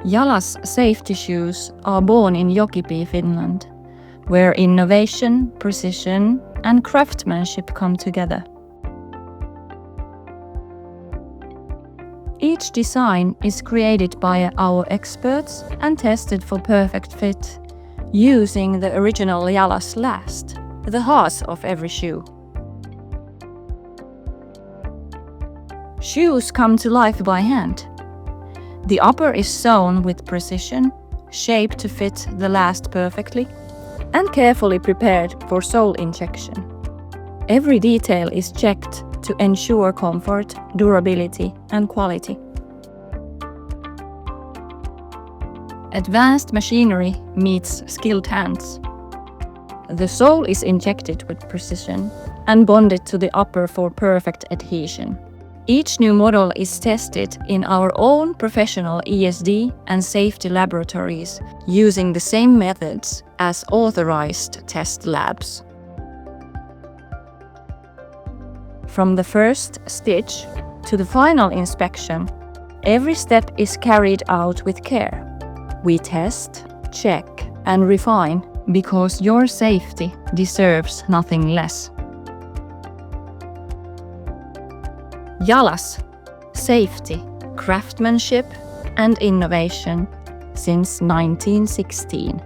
JALAS safety shoes are born in Jokipii, Finland, where innovation, precision, and craftsmanship come together. Each design is created by our experts and tested for perfect fit, using the original JALAS last, the heart of every shoe. Shoes come to life by hand. The upper is sewn with precision, shaped to fit the last perfectly, and carefully prepared for sole injection. Every detail is checked to ensure comfort, durability, and quality. Advanced machinery meets skilled hands. The sole is injected with precision and bonded to the upper for perfect adhesion. Each new model is tested in our own professional ESD and safety laboratories using the same methods as authorized test labs. From the first stitch to the final inspection, every step is carried out with care. We test, check, and refine because your safety deserves nothing less. JALAS, safety, craftsmanship, and innovation since 1916.